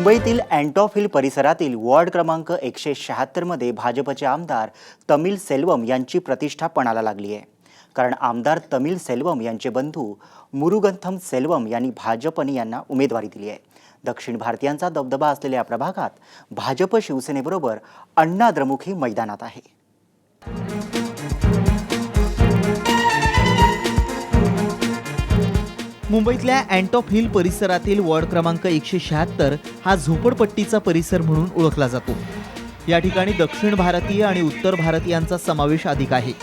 मुंबईतील अँटॉप हिल परिसरातील वॉर्ड क्रमांक 176 मध्ये भाजपचे आमदार तमिल सेल्वम यांची प्रतिष्ठा पणाला लागली आहे। कारण आमदार तमिल सेल्वम यांचे बंधू मुरुगंथम सेल्वम यांनी भाजपने यांना उमेदवारी दिली आहे। दक्षिण भारतीयांचा दबदबा असलेल्या या प्रभागात भाजप शिवसेनेबरोबर अण्णा द्रमुकही मैदानात आहे। मुंबईतल्या अँटॉप हिल परिसरातील वॉर्ड क्रमांक 176 हा झोपडपट्टीचा परिसर म्हणून ओळखला जातो। या ठिकाणी दक्षिण भारतीय आणि उत्तर भारतीयांचा समावेश अधिक आहे।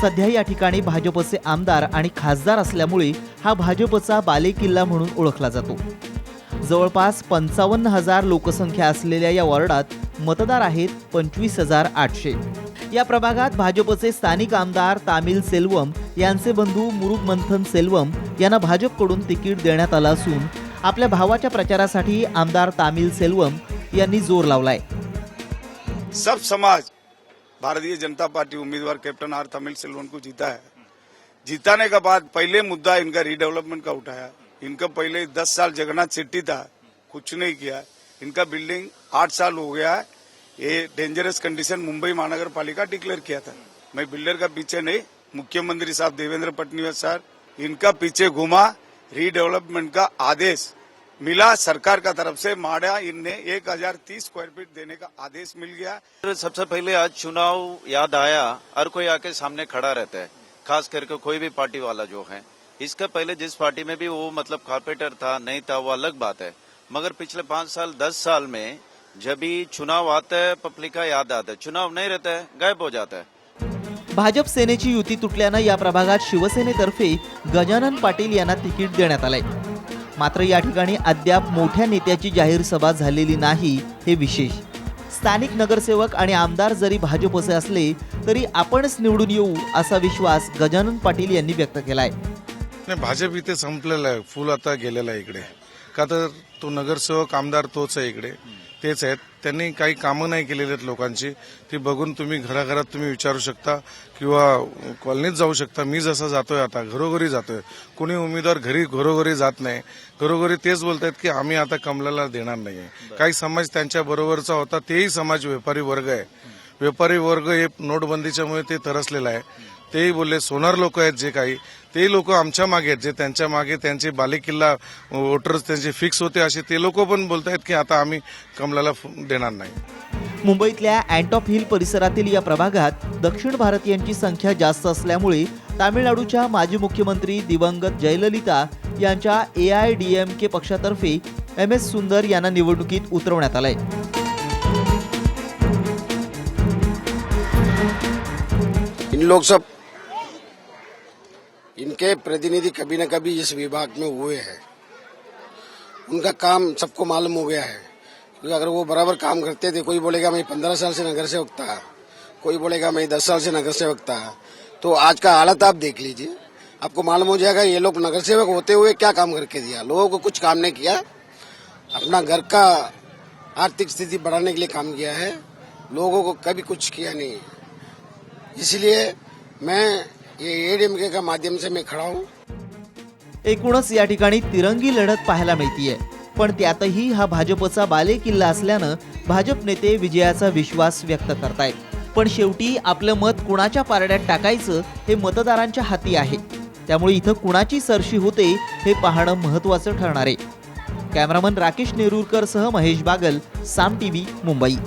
सध्या या ठिकाणी भाजपचे आमदार आणि खासदार असल्यामुळे हा भाजपचा बालेकिल्ला म्हणून ओळखला जातो। जवळपास 55,000 लोकसंख्या असलेल्या या वॉर्डात मतदार आहेत 25,800। या प्रभागात भाजपचे स्थानिक आमदार तामिल सेल्वम यांचे बंधू मुरुगंथम सेल्वम यांना भाजपकडून तिकीट देण्यात आलं असून आपल्या भावाच्या प्रचारासाठी आमदार तामिल सेल्वम यांनी जोर लावलाय। सब समाज भारतीय जनता पार्टी उम्मीदवार कैप्टन आर तमिल सेल्वम को जीता है। जीताने के बाद पहले मुद्दा इनका रीडेवलपमेंट का उठाया। इनका पहले 10 साल जगन्नाथ शेट्टी था, कुछ नहीं किया। इनका बिल्डिंग 8 साल हो गया है। ये डेंजरस कंडीशन मुंबई महानगर पालिका डिक्लेयर किया था। मैं बिल्डर का पीछे नहीं, मुख्यमंत्री साहब देवेंद्र फडणवीस सर इनका पीछे घुमा। रीडेवलपमेंट का आदेश मिला सरकार का तरफ से। माड़ा इनने 1030 स्क्वायर फीट देने का आदेश मिल गया। सबसे पहले आज चुनाव याद आया, हर कोई आके सामने खड़ा रहता है, खास करके कोई भी पार्टी वाला जो है। इसका पहले जिस पार्टी में भी वो मतलब कारपेंटर था नहीं था वो अलग बात है, मगर पिछले 5 साल 10 साल में जब भी चुनाव आता है पब्लिक का याद आता है, चुनाव नहीं रहता है गायब हो जाता है। भाजप सेनेची युती तुटल्यानं या प्रभागात शिवसेनेतर्फे गजानन पाटील यांना तिकीट देण्यात आलंय। मात्र या ठिकाणी अद्याप मोठ्या नेत्याची जाहीर सभा झालेली नाही हे विशेष। स्थानिक नगरसेवक आणि आमदार जरी भाजपचे असले तरी आपणच निवडून येऊ असा विश्वास गजानन पाटील यांनी व्यक्त केलाय। भाजप इथे संपलेला आहे, फुल आता गेलेला आहे इकडे। का तर तो नगरसेवक आमदार तोच आहे, इकडे तेच आहेत। त्यांनी काही कामं नाही केलेली आहेत लोकांची। ती बघून तुम्ही घराघरात तुम्ही विचारू शकता किंवा कॉलनीत जाऊ शकता। मी जसा जातोय आता घरोघरी जातोय, कोणी उमेदवार घरोघरी जात नाही। घरोघरी तेच बोलतायत की आम्ही आता कमलाला देणार नाहीये। काही समाज त्यांच्या बरोबरचा होता, तेही समाज व्यापारी वर्ग आहे। व्यापारी वर्ग हे नोटबंदीच्यामुळे ते तरसलेला आहे। तेही बोलले सोनार लोक आहेत जे काही, ते लोक आमच्या मागे आहेत, जे त्यांच्या मागे त्यांचे बालेकिल्ला वोटर्स त्यांचे फिक्स होते असे ते लोक पण बोलतायत की आता आम्ही कमलाला देणार नाही। मुंबईतल्या अँटॉप हिल परिसरातील या प्रभागात दक्षिण भारतीयांची संख्या जास्त असल्यामुळे तामिळनाडूच्या माजी मुख्यमंत्री दिवंगत जयललिता यांच्या AIADMK पक्षातर्फे MS सुंदर यांना निवडणुकीत उतरवण्यात आलंय। इन लोग सब इनके प्रतिनिधि कभी न कभी इस विभाग में हुए हैं। उनका काम सबको मालूम हो गया है। क्योंकि अगर वो बराबर काम करते थे, कोई बोलेगा मैं 15 साल से नगर सेवक था, कोई बोलेगा मैं 10 साल से नगर सेवक था, तो आज का हालत आप देख लीजिए, आपको मालूम हो जाएगा ये लोग नगर सेवक होते हुए क्या काम करके दिया। लोगों को कुछ काम नहीं किया, अपना घर का आर्थिक स्थिति बढ़ाने के लिए काम किया है, लोगों को कभी कुछ किया नहीं। इसलिए मैं ये AIADMK का माध्यम से मैं खड़ा हूँ। एकूणच या ठिकाणी तिरंगी लढत पाहायला मिळतीये, पण त्यातही हा भाजपचा बालेकिल्ला असल्यानं भाजप नेते विजयाचा विश्वास व्यक्त करतायत। पण शेवटी आपलं मत कुणाच्या पारड्यात टाकायचं हे मतदारांच्या हाती आहे। त्यामुळे इथं कुणाची सरशी होते हे पाहणं महत्त्वाचं ठरणार आहे। कॅमेरामन राकेश नेरुरकर सह महेश बागल, साम TV, मुंबई।